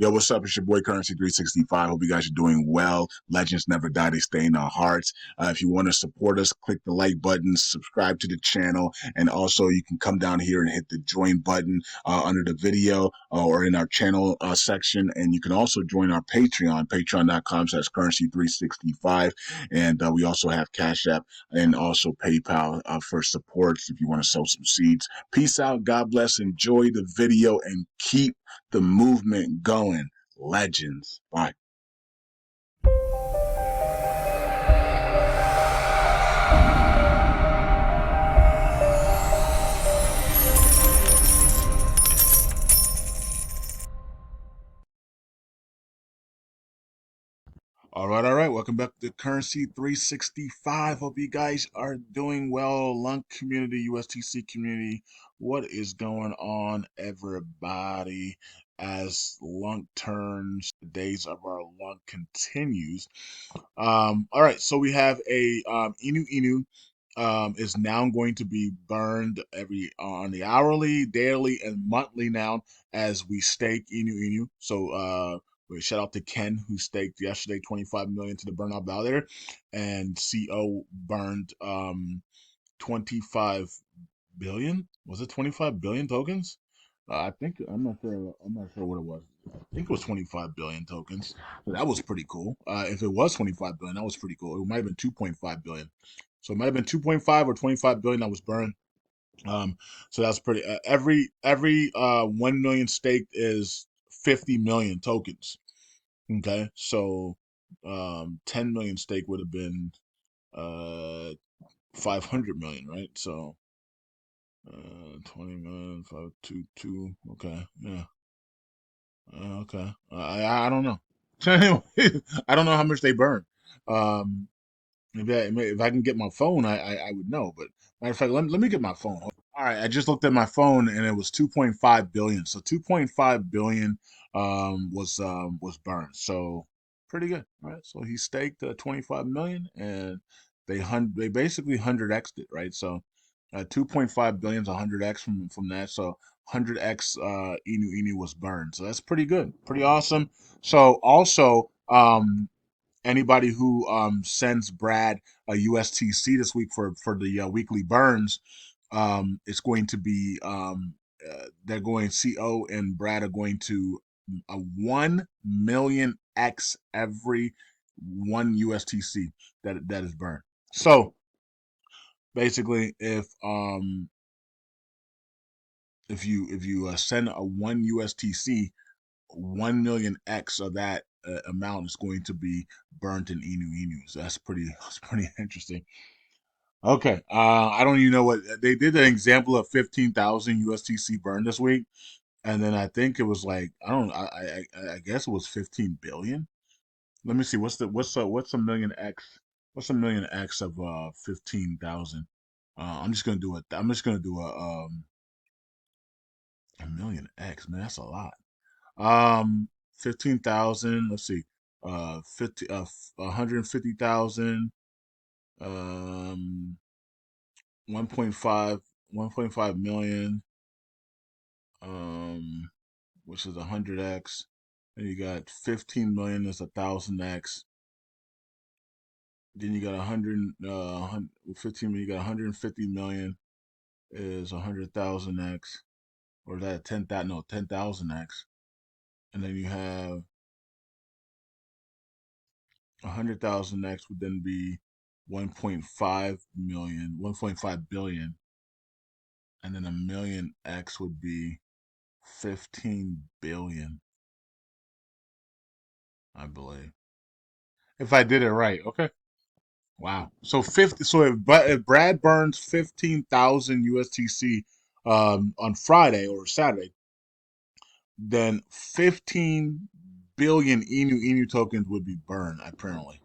Yo, what's up? It's your boy Currency 365. Hope you guys are doing well. Legends never die, they stay in our hearts. If you want to support us, click the like button, subscribe to the channel, and also you can come down here and hit the join button under the video or in our channel section. And you can also join our Patreon, patreon.com/currency365. And we also have Cash App and also PayPal for supports if you want to sow some seeds. Peace out. God bless. Enjoy the video and keep the movement going. Legends. Bye. All right. Welcome back to Currency 365. Hope you guys are doing well. LUNC community, USTC community. What is going on, everybody? As LUNC turns, the days of our LUNC continues. All right, so we have a Inu Inu is now going to be burned every on the hourly, daily, and monthly now as we stake Inu Inu. So shout out to Ken who staked yesterday 25 million to the burnout validator, and CO burned 25 billion. Was it 25 billion tokens? I think I'm not sure. I'm not sure what it was. I think it was 25 billion tokens. So that was pretty cool. If it was 25 billion, that was pretty cool. It might have been 2.5 billion. So it might have been 2.5 or 25 billion that was burned. So that's pretty. Every 1 million staked is 50 million tokens. Okay, so 10 million stake would have been 500 million, right? So 20 million, 522. Okay, yeah. Okay. I don't know. Anyway, I don't know how much they burn. Um, if I can get my phone, I would know. But matter of fact, let me get my phone. All right, I just looked at my phone and it was 2.5 billion. So 2.5 billion was burned. So pretty good. All right. So he staked 25 million and they basically 100x'd it, right? So 2.5 billion is 100x from that. So 100x Inu Inu was burned. So that's pretty good. Pretty awesome. So also anybody who sends Brad a USTC this week for the weekly burns, it's going to be they're going CO and Brad are going to a 1 million X every one USTC that is burned. So basically, if you send a 1 USTC, 1 million X of that amount is going to be burnt in Inu Inu. So that's pretty interesting. Okay, I don't even know what they did. An example of 15,000 USTC burned this week, and then I think it was like I don't I guess it was 15 billion. Let me see what's a million X? What's a million X of 15,000? I'm just gonna do it. I'm just gonna do a million X. Man, that's a lot. 15,000. Let's see. 150,000. Um, 1.5, 1.5 million. Um, which is 100x. Then you got 15 million is 1,000x. Then you got 15 million. You got 150 million is 100,000x. Or is that 10,000? No, 10,000x. And then you have 100,000x would then be 1.5 million, 1.5 billion, and then a million X would be 15 billion, I believe. If I did it right, okay. Wow. So 50. So if Brad burns 15,000 USTC on Friday or Saturday, then 15 billion Inu Inu tokens would be burned. Apparently,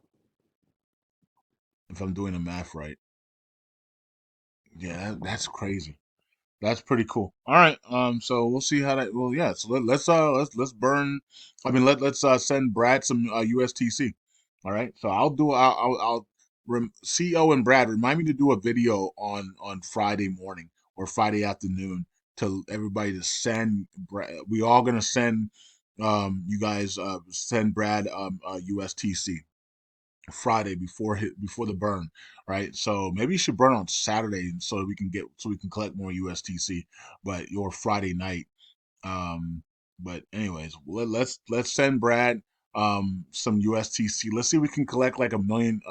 if I'm doing the math right. Yeah, that's crazy. That's pretty cool. All right. So we'll see how that. Well, yeah. So let's burn. I mean, let's send Brad some USTC. All right. So CO and Brad remind me to do a video on Friday morning or Friday afternoon to everybody to send. We all gonna send. you guys send Brad USTC Friday before the burn, right? So maybe you should burn on Saturday so we can collect more USTC, but your Friday night. Um, but anyways, let's send Brad some USTC. Let's see if we can collect like a million.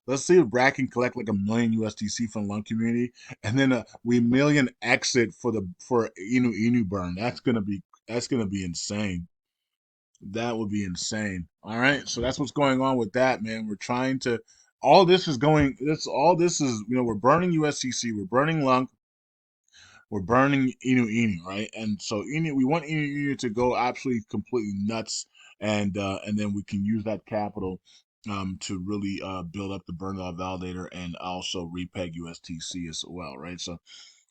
Let's see if Brad can collect like a million USTC from Lung Community, and then we million exit for Inu burn. That's gonna be insane. That would be insane. All right, so that's what's going on with that, man. We're trying to. All this is going. This is we're burning USCC. We're burning Lunk. We're burning Inu, right? And so we want Inu to go absolutely completely nuts, and then we can use that capital to really build up the burn validator and also repeg USTC as well, right? So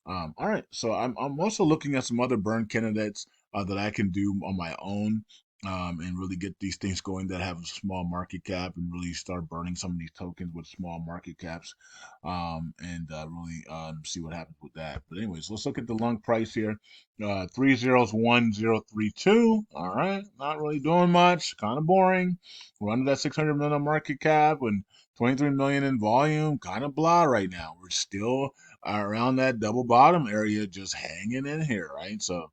all right. So I'm also looking at some other burn candidates that I can do on my own, and really get these things going that have a small market cap and really start burning some of these tokens with small market caps, and really see what happens with that. But anyways, let's look at the lung price here. 301032. All right, not really doing much. Kind of boring. We're under that 600 million market cap and 23 million in volume. Kind of blah right now. We're still around that double bottom area, just hanging in here, right? So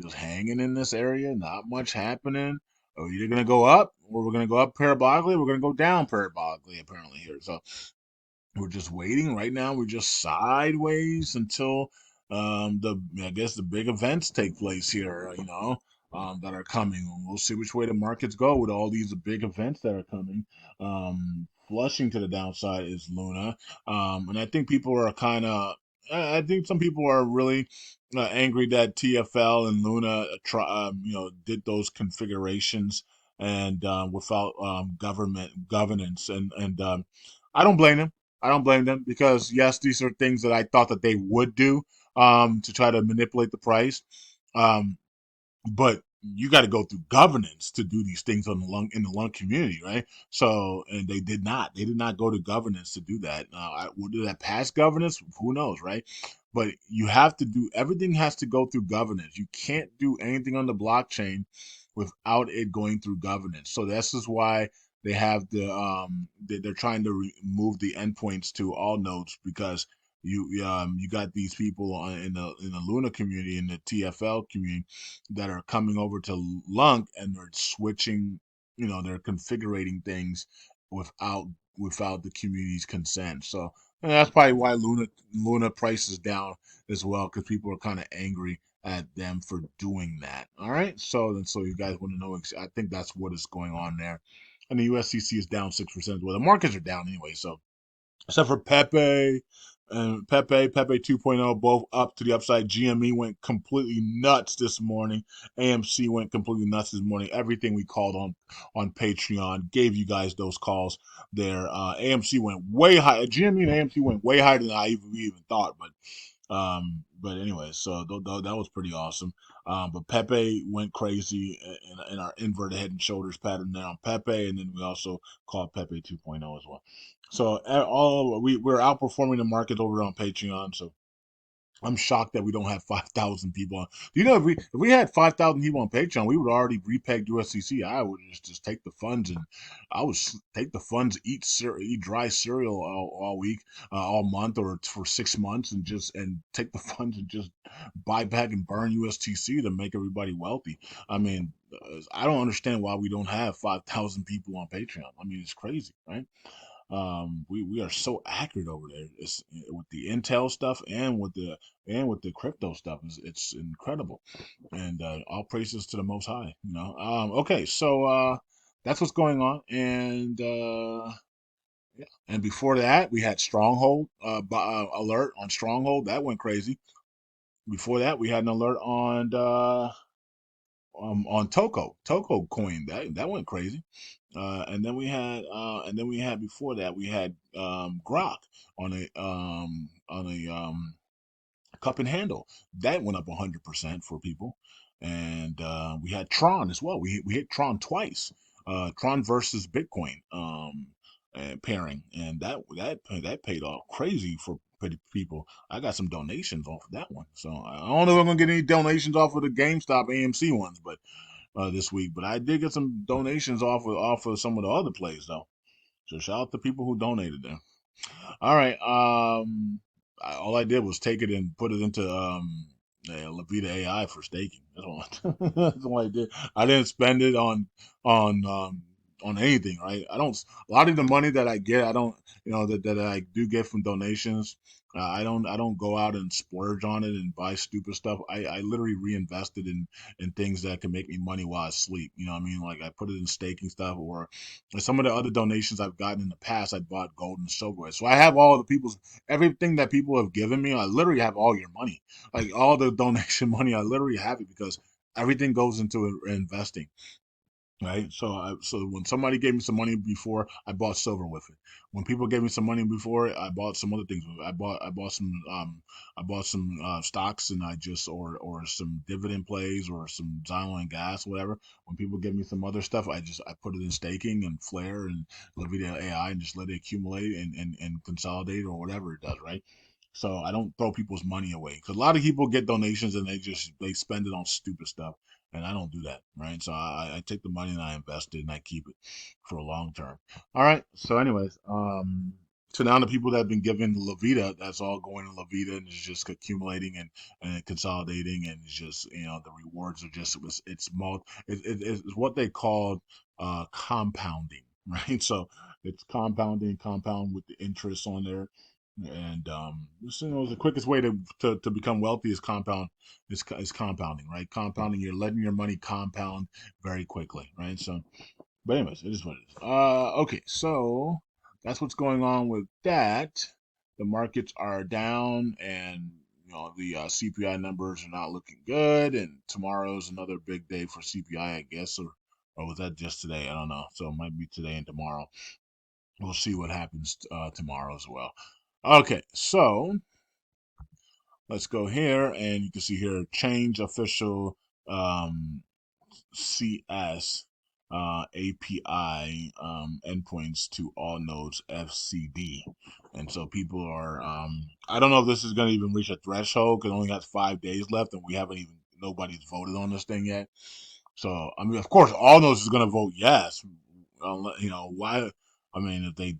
just hanging in this area, not much happening. We're either gonna go up or we're gonna go up parabolically, we're gonna go down parabolically, apparently here. So we're just waiting right now. We're just sideways until the I guess the big events take place here, that are coming. We'll see which way the markets go with all these big events that are coming. Flushing to the downside is Luna, and I think people are kind of. I think some people are really angry that TFL and Luna, did those configurations and without government governance, and I don't blame them. I don't blame them because yes, these are things that I thought that they would do to try to manipulate the price. Um, but you got to go through governance to do these things on the lung in the lung community, right? So, and they did not. They did not go to governance to do that. Did that pass governance? Who knows, right? But you have to do everything has to go through governance. You can't do anything on the blockchain without it going through governance. So this is why they have they're trying to remove the endpoints to all nodes because you got these people in the Luna community in the TFL community that are coming over to LUNC and they're switching, they're configuring things without without the community's consent. So and that's probably why Luna price is down as well because people are kind of angry at them for doing that. All right, so you guys want to know? I think that's what is going on there. And the USCC is down 6%. Well, the markets are down anyway, so except for Pepe and Pepe 2.0, both up to the upside. GME went completely nuts this morning. AMC went completely nuts this morning. Everything we called on Patreon gave you guys those calls there. AMC went way high. GME and AMC went way higher than we even thought, but anyway, so that was pretty awesome. But Pepe went crazy in our inverted head and shoulders pattern there on Pepe, and then we also called Pepe 2.0 as well. So we're outperforming the market over on Patreon. So I'm shocked that we don't have 5,000 people on. If we had 5,000 people on Patreon, we would already repeg USCC. I would just take the funds and I would take the funds, eat dry cereal all week, all month, or for 6 months, and take the funds and just buy back and burn USTC to make everybody wealthy. I mean, I don't understand why we don't have 5,000 people on Patreon. I mean, it's crazy, right? We are so accurate over there. It's with the Intel stuff and with the crypto stuff. It's incredible, and all praises to the Most High. Okay, so that's what's going on, and yeah. And before that, we had Stronghold alert on Stronghold that went crazy. Before that, we had an alert on Toko coin that went crazy. And then we had before that we had Grok on a cup and handle that went up 100% for people, and we had Tron as well. We hit Tron twice, Tron versus Bitcoin pairing, and that paid off crazy for people. I got some donations off of that one, so I don't know if I'm gonna get any donations off of the GameStop AMC ones, but this week, but I did get some donations off of some of the other plays though. So shout out to people who donated there. All right. All I did was take it and put it into Levita AI for staking. That's all I did. I didn't spend it on um on anything, right? I don't. A lot of the money that I get, I don't. That I do get from donations. I don't go out and splurge on it and buy stupid stuff. I literally reinvest it in things that can make me money while I sleep. You know what I mean? Like I put it in staking stuff, or some of the other donations I've gotten in the past, I bought gold and silver with. So I have all the people's everything that people have given me. I literally have all your money, like all the donation money. I literally have it because everything goes into investing. Right. So when somebody gave me some money before, I bought silver with it. When people gave me some money before, I bought some other things with it. I bought some stocks, and or some dividend plays or some Zion gas, whatever. When people give me some other stuff, I put it in staking and Flare and Nvidia AI and just let it accumulate and consolidate or whatever it does, right? So I don't throw people's money away because a lot of people get donations and they spend it on stupid stuff, and I don't do that, right? So I take the money and I invest it and I keep it for a long term. All right. So, anyways, so now the people that have been given Levita, that's all going to Levita and it's just accumulating and consolidating, and it's just the rewards are just it's what they call compounding, right? So it's compound with the interest on there, and the quickest way to become wealthy is is compounding, right? Compounding, you're letting your money compound very quickly, right? So, but anyways, it is what it is. Okay, so that's what's going on with that. The markets are down, and the CPI numbers are not looking good. And tomorrow's another big day for CPI, I guess, or was that just today? I don't know. So it might be today and tomorrow. We'll see what happens tomorrow as well. Okay, so let's go here, and you can see here change official um, CS API endpoints to all nodes FCD. And so people are, I don't know if this is going to even reach a threshold because it only has 5 days left, and we haven't even, nobody's voted on this thing yet. So, I mean, of course, all those is going to vote yes. Why? I mean, if they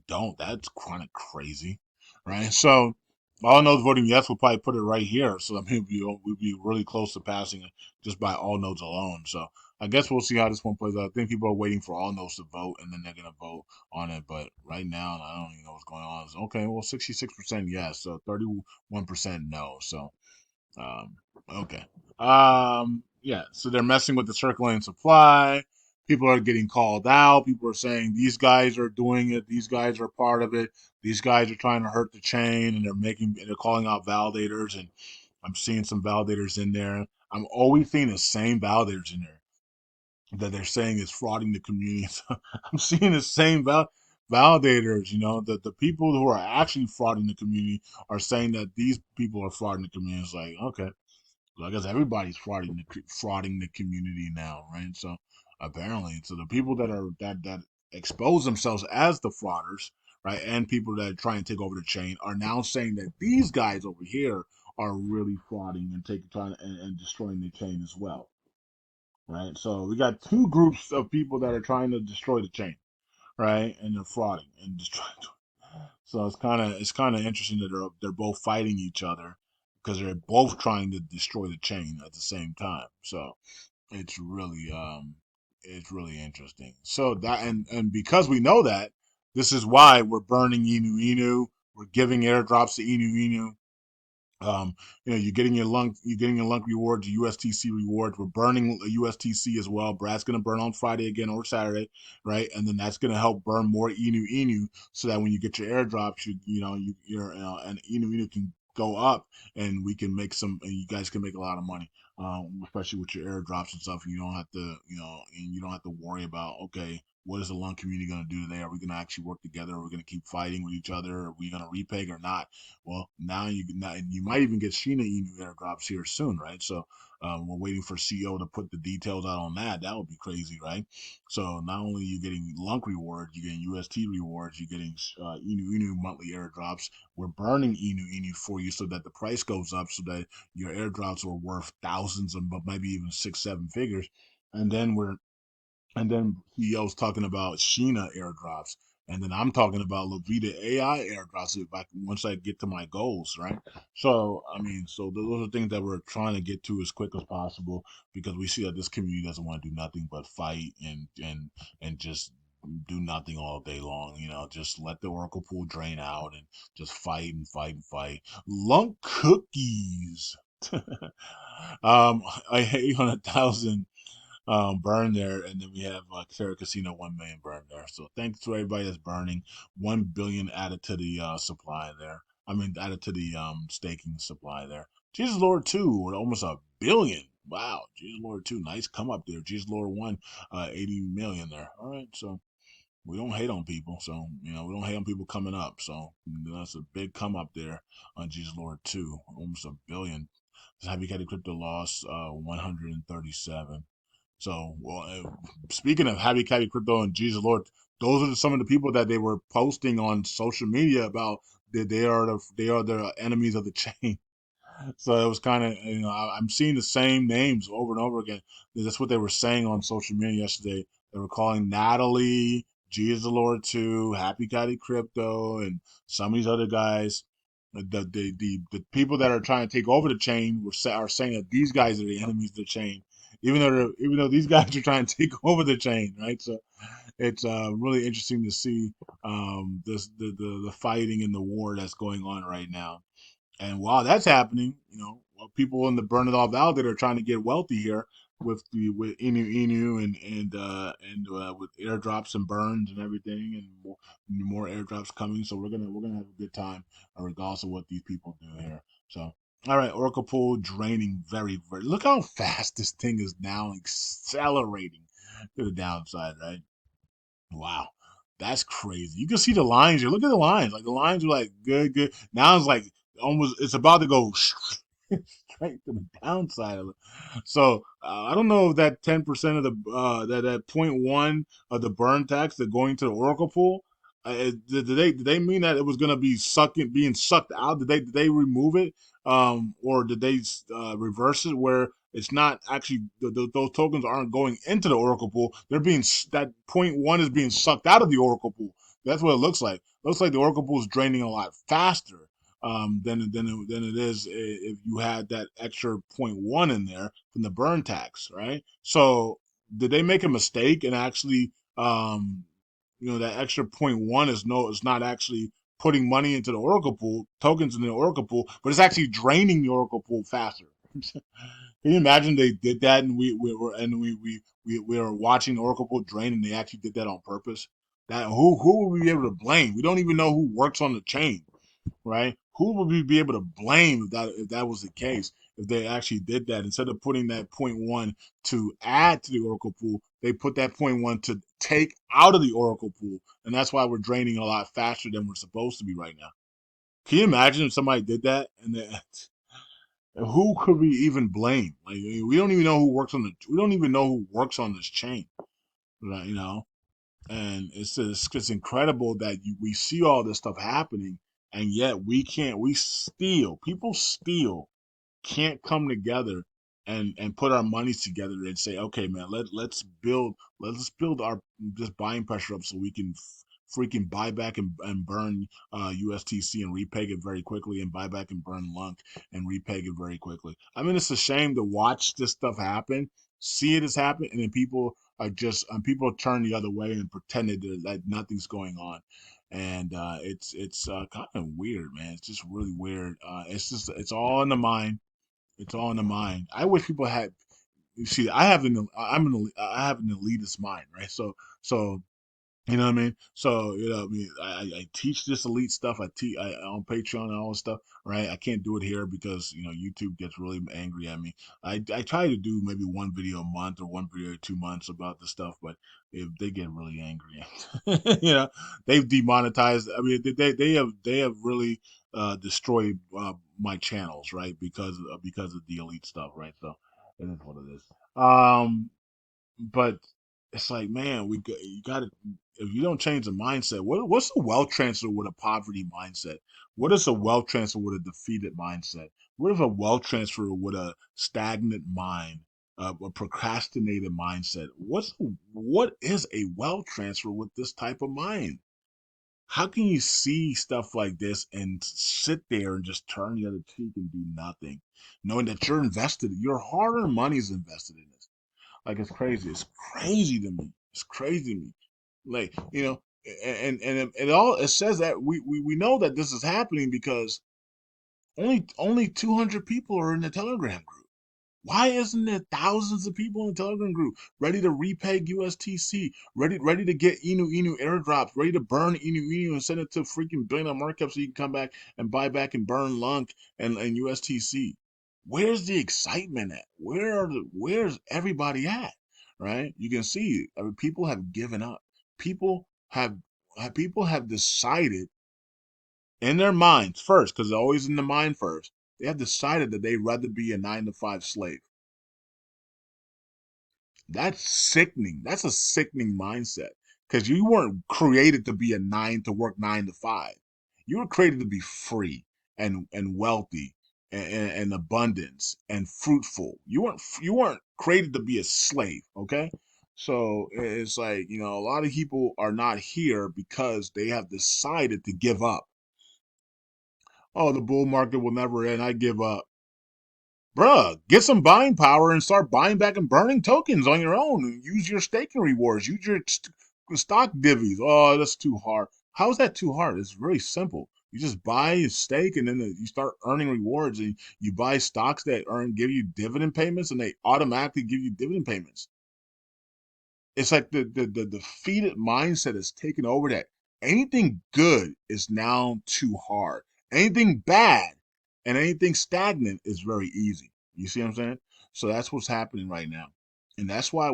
don't, that's kind of crazy, right? So, all those voting yes will probably put it right here. So, I mean, we'd be really close to passing it just by all nodes alone. So, I guess we'll see how this one plays out. I think people are waiting for all nodes to vote, and then they're going to vote on it. But right now, I don't even know what's going on. Okay, well, 66% yes, so 31% no. So, um, okay. Yeah, so they're messing with the circulating supply. People are getting called out. People are saying these guys are doing it. These guys are part of it. These guys are trying to hurt the chain, and they're calling out validators. And I'm seeing some validators in there. I'm always seeing the same validators in there that they're saying is frauding the community. So I'm seeing the same validators. The people who are actually frauding the community are saying that these people are frauding the community. It's like, okay, so I guess everybody's frauding the community now, right? So apparently, so the people that expose themselves as the frauders, right, and people that try and take over the chain are now saying that these guys over here are really frauding and trying and destroying the chain as well, right? So we got two groups of people that are trying to destroy the chain, right, and they're frauding and destroying. So it's kind of interesting that they're both fighting each other because they're both trying to destroy the chain at the same time. So it's really interesting. So and because we know that, this is why we're burning Inu Inu. We're giving airdrops to Inu Inu. Um, you're getting your LUNC rewards, USTC rewards. We're burning a USTC as well. Brad's gonna burn on Friday again or Saturday, right? And then that's gonna help burn more Inu Inu, so that when you get your airdrops, and Inu Inu can go up, and we can make some, and you guys can make a lot of money, especially with your airdrops and stuff. You don't have to, and you don't have to worry about, okay, what is the LUNC community going to do today? Are we going to actually work together? Are we going to keep fighting with each other? Are we going to repeg or not? Well, now you might even get Sheena Inu airdrops here soon, right? So we're waiting for CO to put the details out on that. That would be crazy, right? So not only are you getting LUNC rewards, you're getting UST rewards, you're getting Inu Inu monthly airdrops. We're burning Inu Inu for you so that the price goes up, so that your airdrops are worth thousands of, but maybe even 6, 7 figures. and then we're and then CEO's talking about Sheena airdrops, and then I'm talking about Levita AI airdrops if I once I get to my goals, right? So I mean, so those are things that we're trying to get to as quick as possible because we see that this community doesn't want to do nothing but fight and just do nothing all day long. You know, just let the Oracle pool drain out and just fight and fight and fight. LUNC cookies. I 800,000 burn there, and then we have Terra Casino 1 million burn there. So thanks to everybody that's burning. 1 billion added to the supply there. I mean, added to the staking supply there. Jesus Lord 2 with almost 1 billion. Wow, Jesus Lord 2, nice come up there. Jesus Lord 1, 80 million there. All right, so we don't hate on people. So, you know, we don't hate on people coming up. So that's a big come up there on Jesus Lord 2, almost 1 billion. Happy Caddy Crypto lost 137. So, well, speaking of Happy Caddy Crypto and Jesus Lord, those are some of the people that they were posting on social media about that they are the enemies of the chain. So it was kind of, you know, I'm seeing the same names over and over again. That's what they were saying on social media yesterday. They were calling Natalie, Jesus the Lord 2, Happy Caddy Crypto, and some of these other guys. The people that are trying to take over the chain are saying that these guys are the enemies of the chain, even though these guys are trying to take over the chain, right? So it's really interesting to see the fighting and the war that's going on right now. And while that's happening, you know, while people in the Burn It All Validator are trying to get wealthy here with Inu and with airdrops and burns and everything, and more airdrops coming. So we're gonna have a good time, regardless of what these people do here. So. All right, Oracle Pool draining very. Look how fast this thing is now accelerating to the downside, right? Wow, that's crazy. You can see the lines here. Look at the lines. Like the lines are like good, good. Now it's like almost. It's about to go straight to the downside of it. So I don't know if that 10% of the that point one of the burn tax that going to the Oracle pool. Did they mean that it was going to be being sucked out? Did they remove it, or did they reverse it where it's not actually those tokens aren't going into the Oracle pool? They're being that point one is being sucked out of the Oracle pool. That's what it looks like. Looks like the Oracle pool is draining a lot faster than it is if you had that extra point one in there from the burn tax, right? So did they make a mistake and actually, that extra point one is not actually putting money into the Oracle pool, tokens in the Oracle pool, but it's actually draining the Oracle pool faster. Can you imagine they did that and we were watching the Oracle pool drain and they actually did that on purpose? That who would we be able to blame? We don't even know who works on the chain, right? Who would we be able to blame if that was the case? If they actually did that, instead of putting that point one to add to the Oracle pool, they put that point one to take out of the Oracle pool, and that's why we're draining a lot faster than we're supposed to be right now. Can you imagine if somebody did that? And who could we even blame? Like we don't even know who works on the. We don't even know who works on this chain, right? You know, and it's incredible that we see all this stuff happening, and yet we still people still can't come together and put our monies together and say, okay, man, let's build our this buying pressure up so we can freaking buy back and burn USTC and repeg it very quickly, and buy back and burn LUNC and repeg it very quickly. I mean, it's a shame to watch this stuff happen, see it as happen, and then people turn the other way and pretend that nothing's going on. And it's kind of weird, man. It's just really weird. It's all in the mind. It's all in the mind. I wish people had. You see, I have an elitist mind, right? So you know what I mean? So, I mean, I teach this elite stuff. I on Patreon and all this stuff, right? I can't do it here because, YouTube gets really angry at me. I try to do maybe one video a month or one video 2 months about the stuff, but if they get really angry, they've demonetized. I mean, they have really destroyed my channels, right? Because of the elite stuff, right? So it is what it is. But it's like, man, you got to if you don't change the mindset, what's a wealth transfer with a poverty mindset? What is a wealth transfer with a defeated mindset? What if a wealth transfer with a stagnant mind a procrastinated mindset. What is a wealth transfer with this type of mind? How can you see stuff like this and sit there and just turn the other cheek and do nothing, knowing that you're invested, your hard-earned money is invested in this? Like it's crazy. It's crazy to me. It's crazy to me. Like it says that we know that this is happening because only 200 people are in the Telegram group. Why isn't there thousands of people in the Telegram group ready to repay USTC, ready to get Inu airdrops, ready to burn Inu and send it to freaking billion markup so you can come back and buy back and burn LUNC and USTC? Where's the excitement at? Where's everybody at? Right? You can see people have given up. People have people have decided in their minds first, because they're always in the mind first. They have decided that they'd rather be a 9 to 5 slave. That's sickening. That's a sickening mindset because you weren't created to be a nine to work 9 to 5. You were created to be free and wealthy and abundance and fruitful. You weren't created to be a slave. Okay, so it's like a lot of people are not here because they have decided to give up. Oh, the bull market will never end. I give up. Bruh, get some buying power and start buying back and burning tokens on your own. Use your staking rewards. Use your stock divvies. Oh, that's too hard. How is that too hard? It's really simple. You just buy a stake and then you start earning rewards. And you buy stocks that give you dividend payments, and they automatically give you dividend payments. It's like the defeated mindset is taken over that anything good is now too hard. Anything bad and anything stagnant is very easy. You see what I'm saying? So that's what's happening right now. And that's why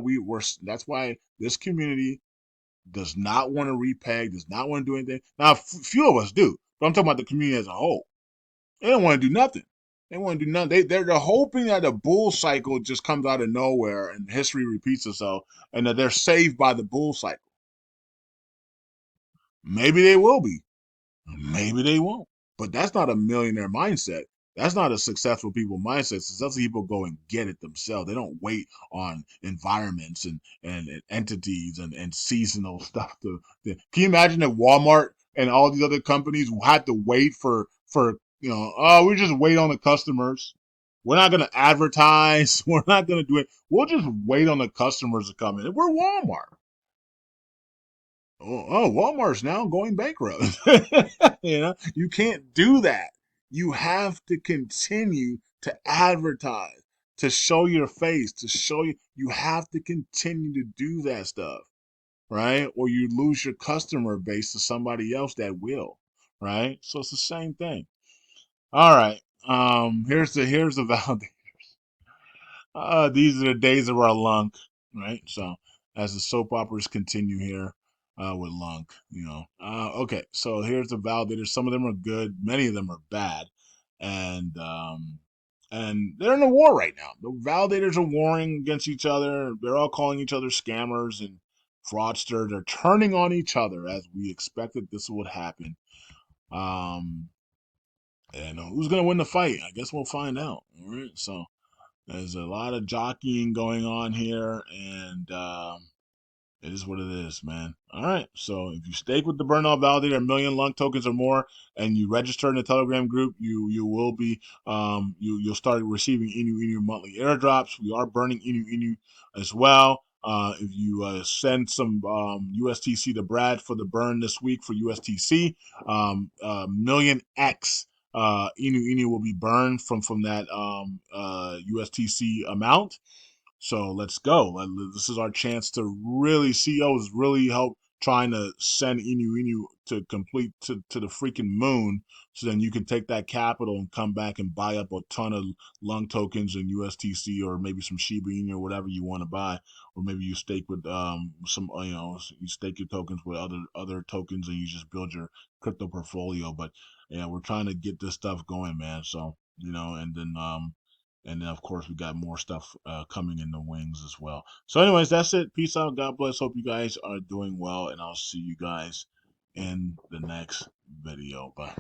this community does not want to repay, does not want to do anything. Now, few of us do, but I'm talking about the community as a whole. They don't want to do nothing. They want to do nothing. They're hoping that a bull cycle just comes out of nowhere and history repeats itself, and that they're saved by the bull cycle. Maybe they will be. Maybe they won't. But that's not a millionaire mindset. That's not a successful people mindset. Successful people go and get it themselves. They don't wait on environments and entities and seasonal stuff can you imagine if Walmart and all these other companies had to wait for oh, we just wait on the customers. We're not gonna advertise. We're not gonna do it. We'll just wait on the customers to come in. We're Walmart. Walmart's now going bankrupt. You can't do that. You have to continue to advertise, to show your face, to show you. You have to continue to do that stuff, right? Or you lose your customer base to somebody else that will, right? So it's the same thing. All right. Here's the validation. These are the days of our LUNC, right? So as the soap operas continue here with LUNC, okay, so here's the validators. Some of them are good, many of them are bad, and they're in a war right now. The validators are warring against each other. They're all calling each other scammers and fraudsters. They're turning on each other as we expected this would happen. Um, and who's gonna win the fight? I guess we'll find out. All right, so. There's a lot of jockeying going on here, and it is what it is, man. All right, so if you stake with the Burnout Validator, a million LUNC tokens or more, and you register in the Telegram group, you will be you'll start receiving Inu monthly airdrops. We are burning Inu as well. If you send some USTC to Brad for the burn this week for USTC, million X Inu will be burned from that USTC amount. So let's go. This is our chance to really CEOs really help trying to send Inu to complete to the freaking moon. So then you can take that capital and come back and buy up a ton of LUNC tokens and USTC or maybe some Shiba Inu or whatever you want to buy, or maybe you stake with some you stake your tokens with other tokens and you just build your crypto portfolio. But yeah, we're trying to get this stuff going, man. So and then of course we got more stuff coming in the wings as well. So anyways, that's it. Peace out. God bless. Hope you guys are doing well, and I'll see you guys in the next video. Bye.